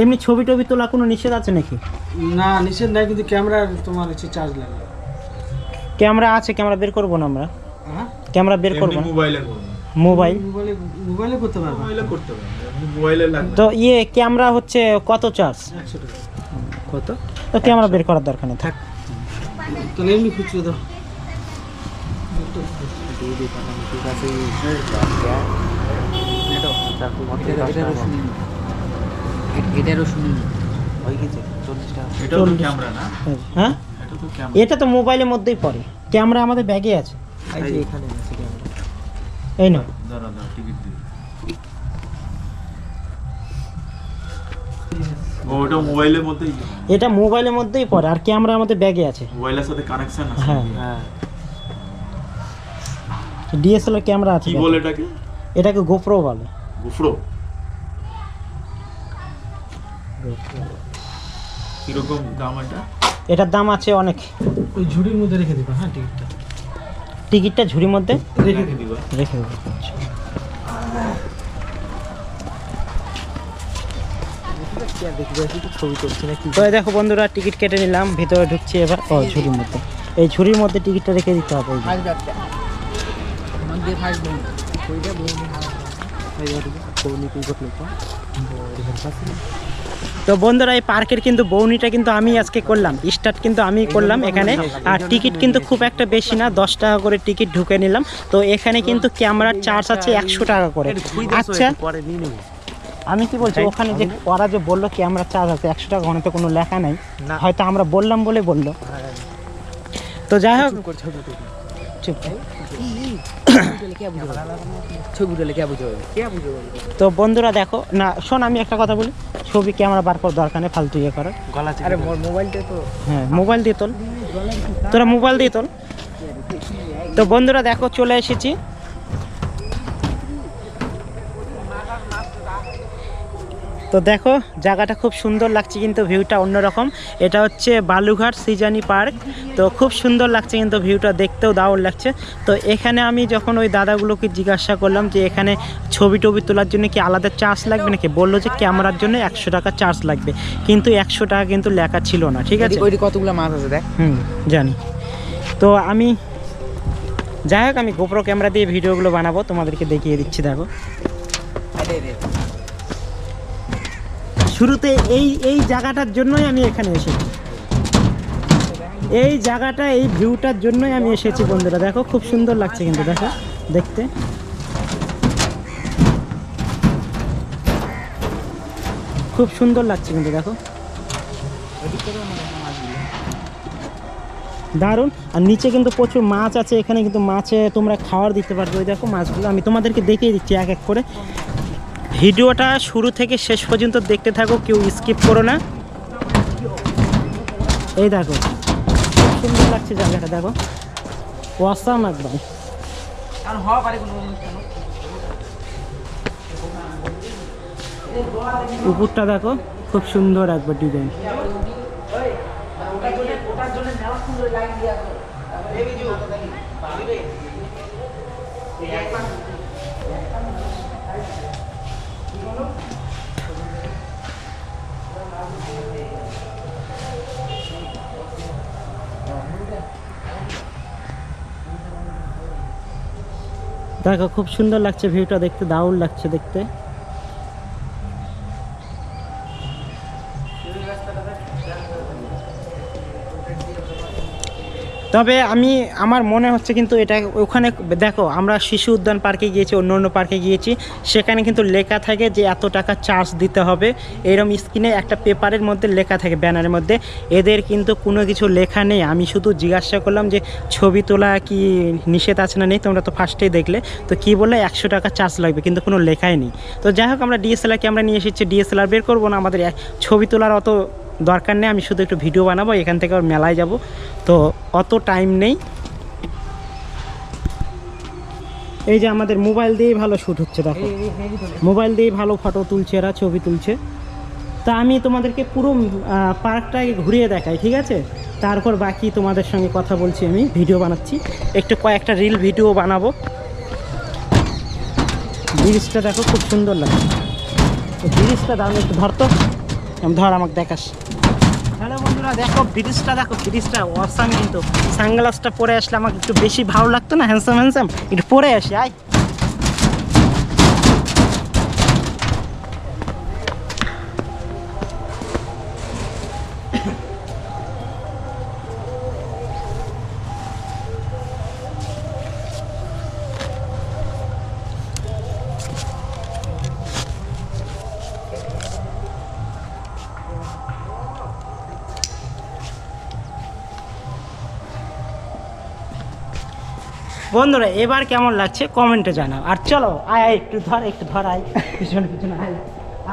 এমনি ছবি টবি তোলা কোনো নিষেধ আছে নাকি? না নিষেধ নাই, কিন্তু ক্যামেরার তোমার হচ্ছে চার্জ লাগে। ক্যামেরা আছে, ক্যামেরা বের করবো না আমরা? হ্যাঁ ক্যামেরা বের করবো না, মোবাইলে করব। মোবাইল মোবাইলে করতে পারবে। মোবাইলে করতে পারবে, মোবাইলে লাগবে। তো ক্যামেরা হচ্ছে কত চার্জ? 100 টাকা। কত? তো ক্যামেরা বের করার দরকার নেই, থাক। তাহলে এমনি খুচরো দাও। এটাও তো ক্যামেরা না? হ্যাঁ এটা তো ক্যামেরা। এটা তো মোবাইলের মধ্যেই পড়ে, ক্যামেরা আমাদের ব্যাগে আছে। এই না, দাঁড়া টিকিট দিই। ওটা মোবাইলের মধ্যেই, এটা মোবাইলের মধ্যেই পড়ে, আর ক্যামেরা আমাদের ব্যাগে আছে। মোবাইলের সাথে কানেকশন আছে। হ্যাঁ হ্যাঁ ডিএসএলআর ক্যামেরা আছে। কি বলে এটাকে? এটাকে গোপ্রো বলে। গোপ্রো। কিরকম দাম এটা? এটার দাম আছে অনেক। ওই ঝুড়ির মধ্যে রেখে দিবা। হ্যাঁ টিকিটটা টিকিটটা ঝুড়ির মধ্যে রেখে দিবা। রেখে দেবো। তো এই দেখো বন্ধুরা, টিকিট কেটে নিলাম, ভিতরে ঢুকছি এবার। ঝুড়ির মধ্যে, এই ঝুড়ির মধ্যে টিকিটটা রেখে দিতে হবে। তো বন্ধুরা, এই পার্কের কিন্তু বউনিটা কিন্তু আমি আজকে করলাম, স্টার্ট কিন্তু আমি করলাম এখানে। আর টিকিট কিন্তু খুব একটা বেশি না, 10 টাকা করে টিকিট ঢুকে নিলাম। তো এখানে কিন্তু ক্যামেরার চার্জ আছে 100 টাকা করে। আচ্ছা আমি কি বলছি, ওখানে যে ওরা যে বললো ক্যামেরা চার্জ আছে 100 টাকা, ওখানে তো কোনো লেখা নাই, হয়তো আমরা বললাম বলে বললো। তো যাই হোক, তো বন্ধুরা দেখো না, শোন আমি একটা কথা বলি, ছবি ক্যামেরা বার করার দরকার নেই, ফালতু ইয়ে করার। আরে মোবাইলটা তো হ্যাঁ মোবাইল দিয়ে তোল, তোরা মোবাইল দিয়ে তোল। তো বন্ধুরা দেখো, চলে এসেছি। তো দেখো জায়গাটা খুব সুন্দর লাগছে, কিন্তু ভিউটা অন্যরকম। এটা হচ্ছে বালুঘাট সিজানি পার্ক। তো খুব সুন্দর লাগছে কিন্তু ভিউটা, দেখতেও দারুণ লাগছে। তো এখানে আমি যখন ওই দাদাগুলোকে জিজ্ঞাসা করলাম যে এখানে ছবি টবি তোলার জন্য কি আলাদা চার্জ লাগবে নাকি, বললো যে ক্যামেরার জন্য 100 টাকা চার্জ লাগবে, কিন্তু 100 টাকা কিন্তু লেখা ছিল না। ঠিক আছে, ওইটি কতগুলো মাছ আছে দেখ। জানি। তো আমি যাই হোক, আমি গোপ্রো ক্যামেরা দিয়ে ভিডিওগুলো বানাবো, তোমাদেরকে দেখিয়ে দিচ্ছি। দেখো শুরুতে এই জায়গাটার জন্যই আমি এখানে এসেছি, এই জায়গাটা, এই ভিউটার জন্যই আমি এসেছি বন্ধুরা। দেখো খুব সুন্দর লাগছে কিন্তু, দেখো দেখতে খুব সুন্দর লাগছে কিন্তু, দেখো দারুণ। আর নিচে কিন্তু প্রচুর মাছ আছে, এখানে কিন্তু মাছে তোমরা খাবার দিতে পারবে। ওই দেখো মাছগুলো আমি তোমাদেরকে দেখিয়ে দিচ্ছি এক এক করে। ভিডিওটা শুরু থেকে শেষ পর্যন্ত দেখতে থাকো, কেউ স্কিপ করো না। এই দেখো খুব সুন্দর লাগছে জায়গাটা, দেখো অসাম একদম। উপরটা দেখো খুব সুন্দর একবার ডিজাইন। দেখো খুব সুন্দর লাগছে ভিউটা দেখতে, দারুণ লাগছে দেখতে। তবে আমার মনে হচ্ছে কিন্তু এটা ওখানে দেখো, আমরা শিশু উদ্যান পার্কে গিয়েছি, অন্য অন্য পার্কে গিয়েছি, সেখানে কিন্তু লেখা থাকে যে এত টাকা চার্জ দিতে হবে, এরকম স্ক্রিনে একটা পেপারের মধ্যে লেখা থাকে, ব্যানারের মধ্যে। এদের কিন্তু কোনো কিছু লেখা নেই। আমি শুধু জিজ্ঞাসা করলাম যে ছবি তোলা কি নিষেধ আছে না নেই, তোমরা তো ফার্স্টেই দেখলে। তো কি বলে 100 টাকা চার্জ লাগবে, কিন্তু কোনো লেখাই নেই। তো যাই হোক, আমরা ডিএসএলআর ক্যামেরা নিয়ে এসেছি, ডিএসএলআর বের করবো না, আমাদের ছবি তোলার অত দরকার নেই, আমি শুধু একটু ভিডিও বানাবো, এখান থেকে আবার মেলায় যাব, তো অত টাইম নেই। এই যে আমাদের মোবাইল দিয়েই ভালো শ্যুট হচ্ছে, দেখো মোবাইল দিয়েই ভালো ফটো তুলছে এরা, ছবি তুলছে। তা আমি তোমাদেরকে পুরো পার্কটাকে ঘুরিয়ে দেখাই, ঠিক আছে? তারপর বাকি তোমাদের সঙ্গে কথা বলছি, আমি ভিডিও বানাচ্ছি, একটু কয়েকটা রিল ভিডিও বানাবো। ব্রিজটা দেখো খুব সুন্দর লাগছে, ব্রিজটা দারুণ, একটু ধরতো। ধর আমাকে দেখাস। হ্যালো বন্ধুরা, দেখো ব্রিজটা অসাম, কিন্তু সানগ্লাসটা পরে আসলে আমাকে একটু বেশি ভালো লাগতো না, হ্যান্ডসাম একটু পরে আসি। আয় বন্ধুরা, এবার কেমন লাগছে কমেন্টে জানাও। আর চলো আয় একটু ধর আয় পিছনে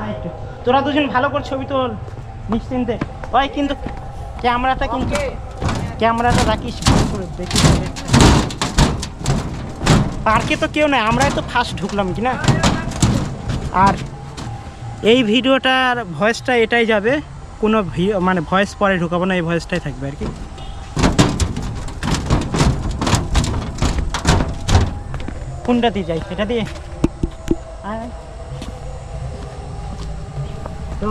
আয় একটু, তোরা দুজন ভালো করে ছবি তোল নিশ্চিন্তে। ওই কিন্তু ক্যামেরাটা রাখিস ভালো করে, দেখি পার্কে তো কেউ নাই, আমরাই তো ফার্স্ট ঢুকলাম কি না। আর এই ভিডিওটার ভয়েসটা এটাই যাবে, কোনো মানে ভয়েস পরে ঢুকাবো না, এই ভয়েসটাই থাকবে আর কি। কোনটা দিয়ে যাই, সেটা দিয়ে। তো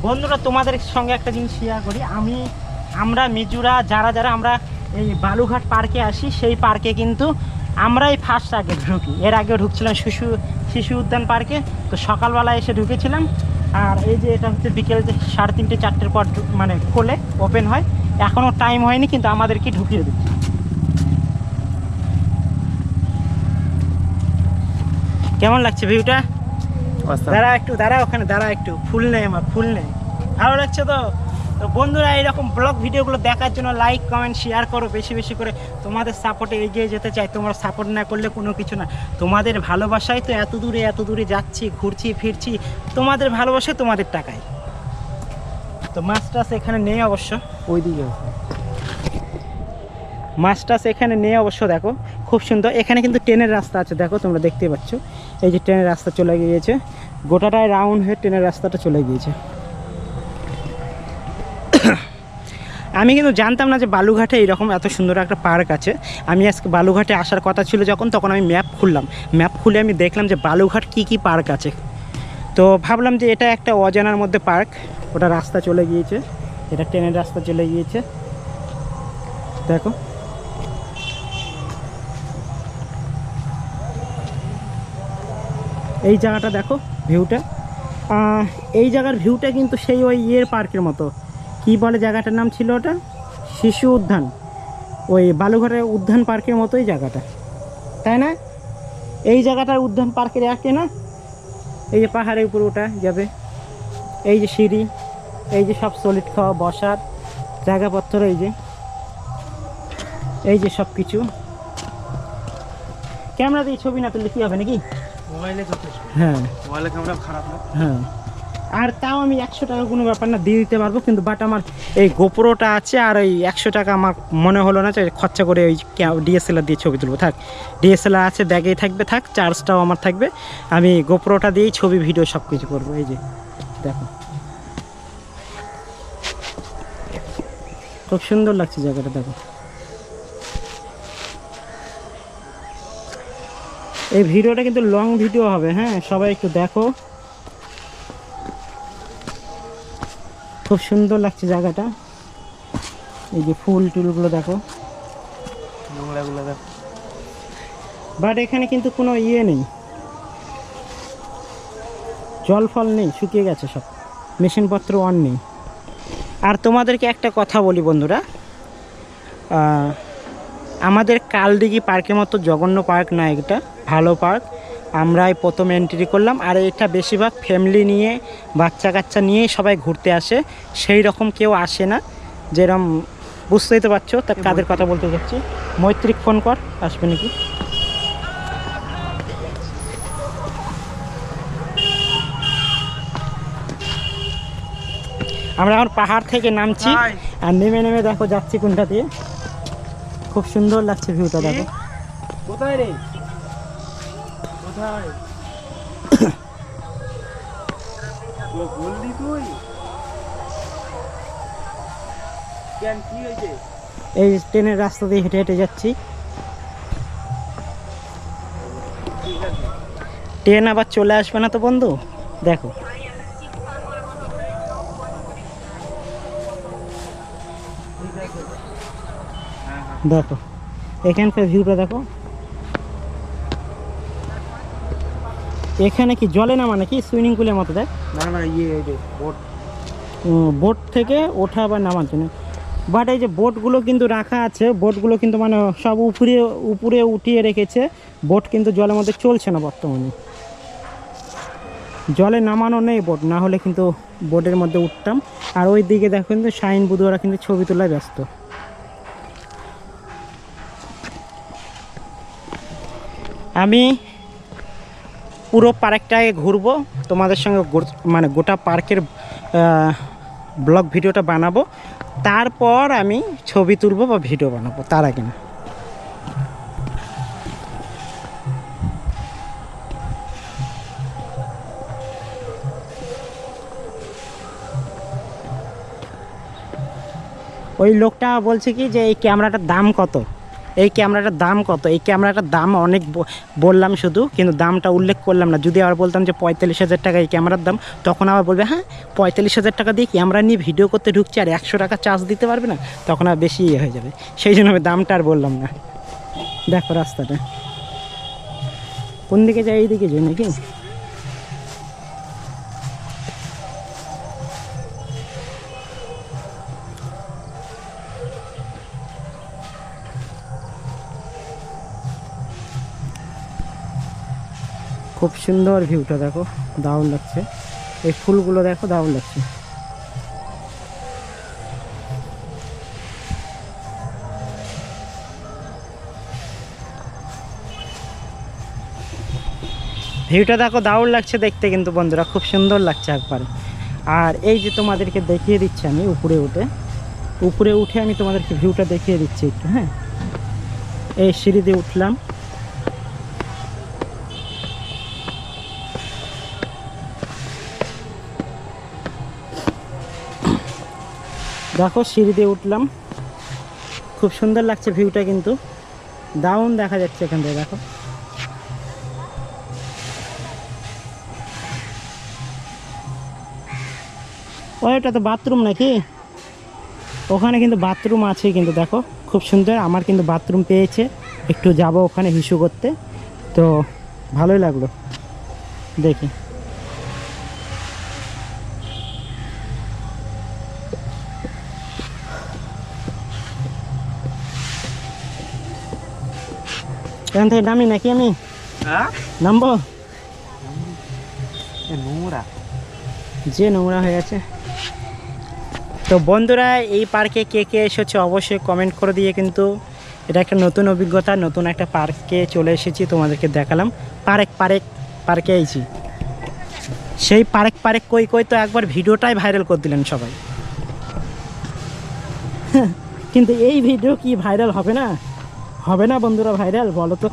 বন্ধুরা, তোমাদের সঙ্গে একটা জিনিস শেয়ার করি। আমরা মিজুরা যারা আমরা এই বালুঘাট পার্কে আসি, সেই পার্কে কিন্তু আমরাই ফার্স্ট আগে ঢুকি। এর আগেও ঢুকছিলাম শিশু উদ্যান পার্কে, তো সকালবেলা এসে ঢুকেছিলাম। আর এই যে এটা হচ্ছে বিকেল 3:30 4টের পর মানে খোলে, ওপেন হয়। এখনও টাইম হয়নি, কিন্তু আমাদেরকে ঢুকিয়ে দিচ্ছে। কেমন লাগছে ভিউটা? দাঁড়া ওখানে একটু, ফুল নেই আমার, ফুল নেই। ভালো লাগছে তো? তো বন্ধুরা, এইরকম ব্লগ ভিডিওগুলো দেখার জন্য লাইক কমেন্ট শেয়ার করো বেশি করে। তোমাদের সাপোর্টে এগিয়ে যেতে চাই। তোমরা সাপোর্ট না করলে কোনো কিছু না। তোমাদের ভালোবাসায় তো এত দূরে যাচ্ছি, ঘুরছি ফিরছি। তোমাদের ভালোবাসায়, তোমাদের টাকায়। তো মাছ এখানে নেই অবশ্য, ওইদিকে মাছ এখানে নেই অবশ্য। দেখো খুব সুন্দর, এখানে কিন্তু ট্রেনের রাস্তা আছে, দেখো তোমরা দেখতে পাচ্ছ। এই যে ট্রেনের রাস্তা চলে গিয়েছে, গোটাটায় রাউন্ড হয়ে ট্রেনের রাস্তাটা চলে গিয়েছে। আমি কিন্তু জানতাম না যে বালুঘাটে এইরকম এত সুন্দর একটা পার্ক আছে। আমি আজকে বালুঘাটে আসার কথা ছিল তখন আমি ম্যাপ খুলে আমি দেখলাম যে বালুঘাট কি পার্ক আছে। তো ভাবলাম যে এটা একটা অজানার মধ্যে পার্ক। ওটা রাস্তা চলে গিয়েছে, এটা ট্রেনের রাস্তা চলে গিয়েছে, দেখো। এই জায়গাটা দেখো ভিউটা, এই জায়গার ভিউটা কিন্তু সেই ওই পার্কের মতো। কি বলে জায়গাটার নাম ছিল ওটা? শিশু উদ্যান, ওই বালুঘাটের উদ্যান পার্কের মতোই জায়গাটা, তাই না? এই জায়গাটার উদ্যান পার্কের একে না? এই যে পাহাড়ের উপর ওটা যাবে, এই যে সিঁড়ি, এই যে সব সলিড খাওয়া বসার জায়গাপত্র, এই যে সব কিছু। ক্যামেরা দিয়ে ছবি না তুললে কি হবে নাকি? মোবাইলে যথেষ্ট। হ্যাঁ, মোবাইলে ক্যামেরা খারাপ না। হ্যাঁ, আর তাও আমি 100 টাকা কোনো ব্যাপার না দিয়ে দিতে পারবো, কিন্তু বাট আমার এই গোপ্রোটা আছে, আর ওই 100 টাকা আমার মনে হলো না যে খরচা করে ওই ডিএসএলআর দিয়ে ছবি তুলবো। থাক, ডিএসএলআর আছে, ব্যাগেই থাকবে, থাক, চার্জটাও আমার থাকবে। আমি গোপ্রোটা দিয়েই ছবি ভিডিও সব কিছু করবো। এই যে দেখো, খুব সুন্দর লাগছে জায়গাটা, দেখো। এই ভিডিওটা কিন্তু লং ভিডিও হবে, হ্যাঁ, সবাই একটু দেখো। খুব সুন্দর লাগছে জায়গাটা। এই যে ফুল টুলগুলো দেখো, নোংরাগুলো দেখো। বাট এখানে কিন্তু কোনো নেই, জল ফল নেই, শুকিয়ে গেছে সব, মেশিনপত্র অন নেই। আর তোমাদেরকে একটা কথা বলি বন্ধুরা, আমাদের কালদিঘি পার্কের মতো জঘন্য পার্ক না, এটা ভালো পার্ক। আমরাই প্রথম এন্ট্রি করলাম, আর এটা বেশিরভাগ ফ্যামিলি নিয়ে, বাচ্চা কাচ্চা নিয়েই সবাই ঘুরতে আসে। সেই রকম কেউ আসে না, যেরকম বুঝতেই তো পারছো। তা কাদের কথা বলতে যাচ্ছি, মৈত্রিক ফোন কর, আসবে নাকি। আমরা এখন পাহাড় থেকে নামছি, আর নেমে দেখো যাচ্ছি কোনটা দিয়ে। খুব সুন্দর লাগছে ভিউটা, দেখো। কোথায় রে? কোথায়? বললি তুই কেন, কি হয়েছে? এই ট্রেনের রাস্তা দিয়ে হেঁটে হেঁটে যাচ্ছি। ট্রেন আবার চলে আসবে না তো বন্ধু, দেখো। দেখো এখানকার ভিউটা দেখো। এখানে কি জলে নামা নাকি সুইমিং পুলের মতো দেখ? না না ইয়ে বোট। বোট থেকে ওঠা আবার নামার জন্য। বাট এই যে বোটগুলো কিন্তু রাখা আছে, বোটগুলো কিন্তু মানে সব উপরে উপরে উঠিয়ে রেখেছে। বোট কিন্তু জলের মধ্যে চলছে না বর্তমানে, জলে নামানো নেই বোট, না হলে কিন্তু বোটের মধ্যে উঠতাম। আর ওই দিকে দেখো কিন্তু শাইন বুধুয়ারা কিন্তু ছবি তোলায় ব্যস্ত। আমি পুরো পার্কটায় ঘুরবো তোমাদের সঙ্গে, মানে গোটা পার্কের ব্লগ ভিডিওটা বানাবো, তারপর আমি ছবি তুলবো বা ভিডিও বানাবো, তার আগে না। ওই লোকটা বলছে কি যে এই ক্যামেরাটার দাম কত, এই ক্যামেরাটার দাম কত, এই ক্যামেরাটার দাম অনেক বললাম শুধু, কিন্তু দামটা উল্লেখ করলাম না। যদি আবার বলতাম যে 45,000 টাকা এই ক্যামেরার দাম, তখন আবার বলবে হ্যাঁ 45,000 টাকা দিয়ে ক্যামেরা নিয়ে ভিডিও করতে ঢুকছে আর 100 টাকা চার্জ দিতে পারবে না, তখন আর বেশি ইয়ে হয়ে যাবে। সেই জন্য আমি দামটা আর বললাম না। দেখো রাস্তাটা কোন দিকে যায়, এই দিকে যাই নাকি? খুব সুন্দর ভিউটা দেখো, দারুণ লাগছে। এই ফুলগুলো দেখো, দারুণ লাগছে। ভিউটা দেখো, দারুণ লাগছে দেখতে কিন্তু বন্ধুরা, খুব সুন্দর লাগছে একবারে। আর এই যে তোমাদেরকে দেখিয়ে দিচ্ছি আমি উপরে উঠে আমি তোমাদেরকে ভিউটা দেখিয়ে দিচ্ছি একটু। হ্যাঁ, এই সিঁড়ি দিয়ে উঠলাম, দেখো সিঁড়ি দিয়ে উঠলাম, খুব সুন্দর লাগছে ভিউটা, কিন্তু দারুণ দেখা যাচ্ছে এখান থেকে। দেখো ওইটা তো বাথরুম নাকি, ওখানে কিন্তু বাথরুম আছে কিন্তু দেখো খুব সুন্দর। আমার কিন্তু বাথরুম পেয়েছে, একটু যাব ওখানে হিসু করতে, তো ভালোই লাগলো দেখি। এখান থেকে নামি নাকি আমি? হ্যাঁ নামবো? নোংরা, যে নোংরা হয়ে আছে। তো বন্ধুরা এই পার্কে কে কে এসেছে অবশ্যই কমেন্ট করে দিয়ে, কিন্তু এটা একটা নতুন অভিজ্ঞতা, নতুন একটা পার্কে চলে এসেছি, তোমাদেরকে দেখালাম। পার্কে আইছি, সেই পার্ক কই তো একবার ভিডিওটাই ভাইরাল করে দিলেন সবাই। কিন্তু এই ভিডিও কি ভাইরাল হবে না? হবে না বন্ধুরা ভাইরাল, বলো তো?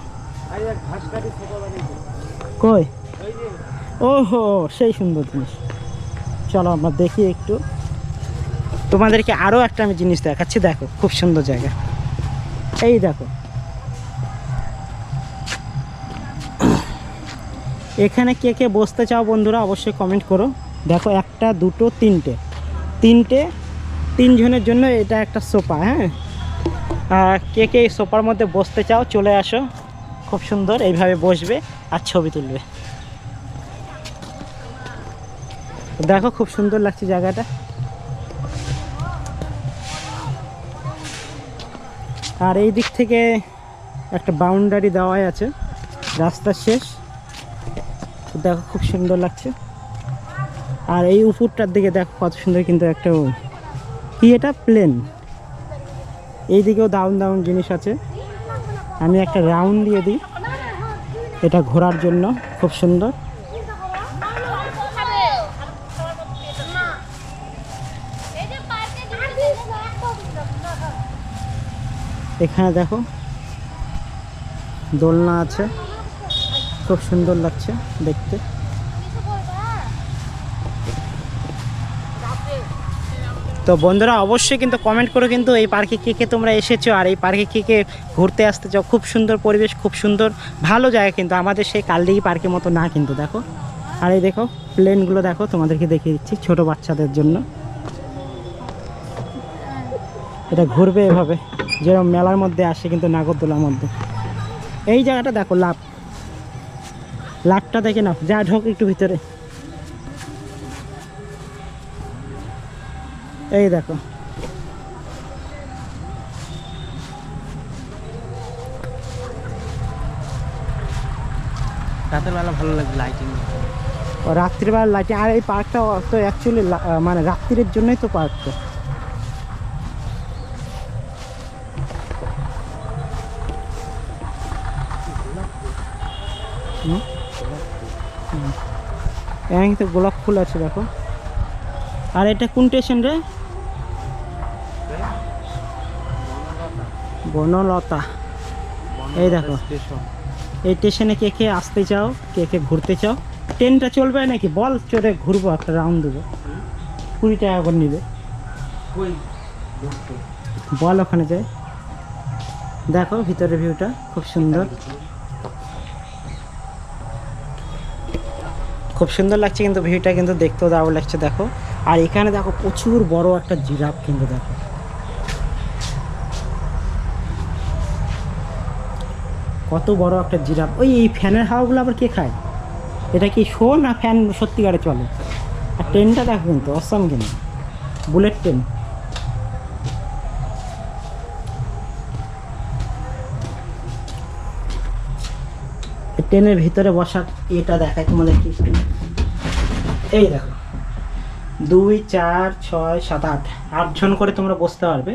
কই? ওহো, সেই সুন্দর জিনিস। চলো আমরা দেখি একটু, তোমাদেরকে আরও একটা আমি জিনিস দেখাচ্ছি। দেখো খুব সুন্দর জায়গা, এই দেখো এখানে কে কে বসতে চাও বন্ধুরা অবশ্যই কমেন্ট করো। দেখো একটা দুটো তিনজনের জন্য এটা একটা সোফা। হ্যাঁ, কে কে এই সোফার মধ্যে বসতে চাও চলে আসো, খুব সুন্দর এইভাবে বসবে আর ছবি তুলবে। দেখো খুব সুন্দর লাগছে জায়গাটা। আর এই দিক থেকে একটা বাউন্ডারি দেওয়াই আছে, রাস্তার শেষ। দেখো খুব সুন্দর লাগছে। আর এই উপরটার দিকে দেখো কত সুন্দর, কিন্তু একটা কি এটা প্লেন, এই দিকেও দারুণ জিনিস আছে। আমি একটা রাউন্ড দিয়ে দিই, এটা ঘোরার জন্য খুব সুন্দর। এখানে দেখো দোলনা আছে, খুব সুন্দর লাগছে দেখতে। তো বন্ধুরা অবশ্যই কিন্তু কমেন্ট করো কিন্তু এই পার্কে কে কে তোমরা এসেছো, আর এই পার্কে কে কে ঘুরতে আসতে চাও। খুব সুন্দর পরিবেশ, খুব সুন্দর ভালো জায়গা, কিন্তু আমাদের সেই কালদিঘি পার্কের মতো না কিন্তু। দেখো, আর এই দেখো প্লেনগুলো দেখো, তোমাদেরকে দেখিয়ে দিচ্ছি ছোট বাচ্চাদের জন্য। এটা ঘুরবে এভাবে। যেরকম মেলার মধ্যে আসে কিন্তু নাগরদোলার মধ্যে। এই জায়গাটা দেখো, লাভটা দেখে নাও, যা ঢোক একটু ভিতরে। এই দেখো, রাতের বেলা ভালো লাগবে লাইটিং। ও রাত্রিবেলা লাইটিং। আর এই পার্কটা তো অ্যাকচুয়ালি মানে রাত্রির জন্যই তো পার্কটা। এখানে তো গোলাপ ফুল আছে দেখো। আর এটা কোন স্টেশন রে? বনলতা। এই দেখো, এই স্টেশনে কে কে আসতে চাও, কে কে ঘুরতে চাও? ট্রেনটা চলবে নাকি বল, চড়ে ঘুরবো, একটা রাউন্ড দেবো, 20 টাকা করে নিবে। বল ওখানে যাই। দেখো ভিতরের ভিউটা খুব সুন্দর, খুব সুন্দর লাগছে কিন্তু ভিউটা কিন্তু দেখতেও দারুণ লাগছে দেখো। আর এখানে দেখো প্রচুর বড় একটা জিরাফ কিন্তু দেখো, কত বড় একটা জিরাফ। ওই এই ফ্যানের হাওয়াগুলো আবার কে খায়? এটা কি শো না ফ্যান সত্যিকারে চলে? আর ট্রেনটা দেখো কিন্তু অসাম, কিন্তু বুলেট ট্রেন। ট্রেনের ভিতরে বসার এটা দেখায় তোমাদের কি, এই দেখো 2 4 6 7 8 8জন করে তোমরা বসতে পারবে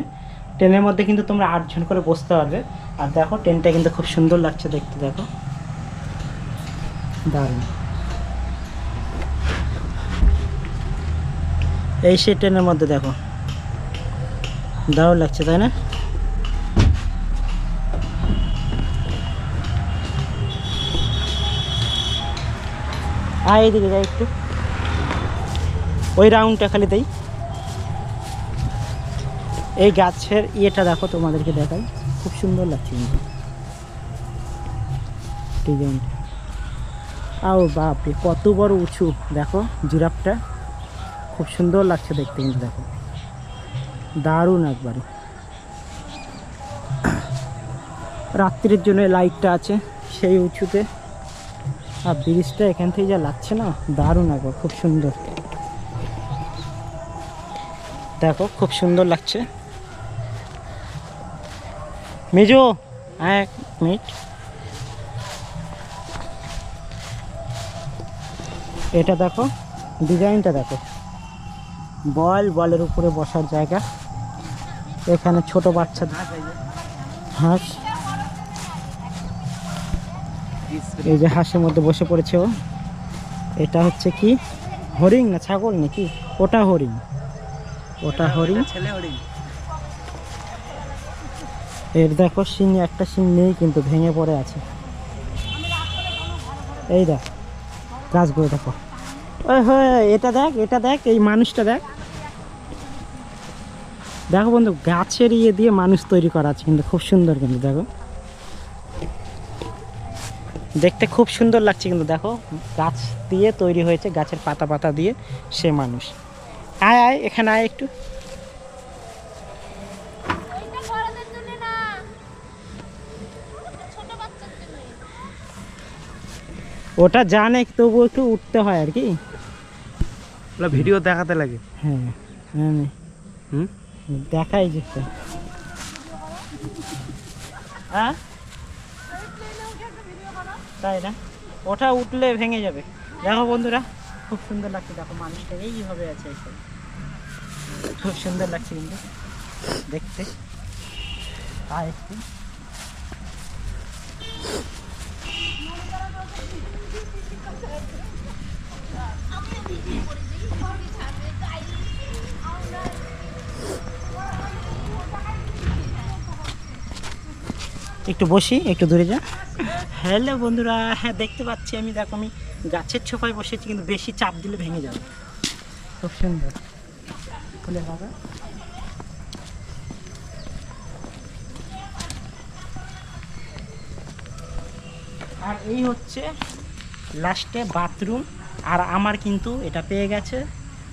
ট্রেনের মধ্যে, কিন্তু তোমরা 8জন করে বসতে পারবে। আর দেখো ট্রেনটা কিন্তু খুব সুন্দর লাগছে দেখতে, দেখো দারুণ। এই সেই ট্রেনের মধ্যে দেখো, দারুণ লাগছে তাই না? এইদিকে যাই একটু, ওই রাউন্ডটা খালি দেই। এই গাছের ইয়েটা দেখো, তোমাদেরকে দেখাই, খুব সুন্দর লাগছে কিন্তু ডিজাইনটা। আও বাপরে কত বড় উঁচু দেখো, জিরাফটা খুব সুন্দর লাগছে দেখতে কিন্তু দেখো, দারুণ একবারে। রাত্রির জন্য লাইটটা আছে সেই উঁচুতে, আর ব্রিজটা এখান থেকে যা লাগছে না, দারুণ একবার, খুব সুন্দর দেখো, খুব সুন্দর লাগছে। মেজো 1 মিনিট, এটা দেখো ডিজাইনটা দেখো, বলের উপরে বসার জায়গা, এখানে ছোট বাচ্চা হাঁস, এই যে হাঁসের মধ্যে বসে পড়েছে ও। এটা হচ্ছে কি হরিণ না ছাগল নাকি? ওটা হরিণ, ওটা হরিণ, ছেলে হরিণ। এর দেখো শিং, একটা শিং নেই কিন্তু ভেঙে পড়ে আছে। এই দেখ গাছগুলো দেখো, ওই হয় এটা দেখ, এটা দেখ, এই মানুষটা দেখ, দেখো বন্ধু গাছের ইয়ে দিয়ে মানুষ তৈরি করা আছে কিন্তু খুব সুন্দর কিন্তু দেখো, দেখতে খুব সুন্দর লাগছে কিন্তু দেখো, গাছ দিয়ে তৈরি হয়েছে, গাছের পাতা পাতা দিয়ে সে মানুষ। আয় আয় এখানে আয় একটু, ওটা জানে তবু একটু উঠতে হয় আর কি, ভিডিও দেখাতে লাগে। হ্যাঁ হ্যাঁ দেখাই যেতে। হ্যাঁ তাই না, ওটা উঠলে ভেঙে যাবে। দেখো বন্ধুরা খুব সুন্দর লাগছে দেখো, মানুষটা এইভাবে আছে, খুব সুন্দর লাগছে কিন্তু দেখতে। আর একটু একটু বসি, একটু দূরে যা। হ্যালো বন্ধুরা, হ্যাঁ দেখতে পাচ্ছি আমি, দেখো আমি গাছের ছোপায় বসেছি কিন্তু বেশি চাপ দিলে ভেঙে যাবে। খুব সুন্দর খুলে হবে। আর এই হচ্ছে লাস্টে বাথরুম। আর আমার কিন্তু এটা পেয়ে গেছে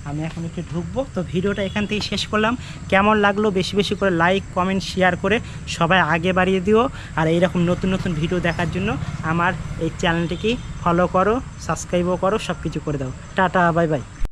আমি এখন একটু ঢুকবো। তো ভিডিওটা এখান থেকে শেষ করলাম। কেমন লাগলো বেশি বেশি করে লাইক কমেন্ট শেয়ার করে সবাই আগে বাড়িয়ে দিও। আর এইরকম নতুন নতুন ভিডিও দেখার জন্য আমার এই চ্যানেলটিকে ফলো করো, সাবস্ক্রাইবও করো, সব কিছু করে দাও। Tata, bye bye.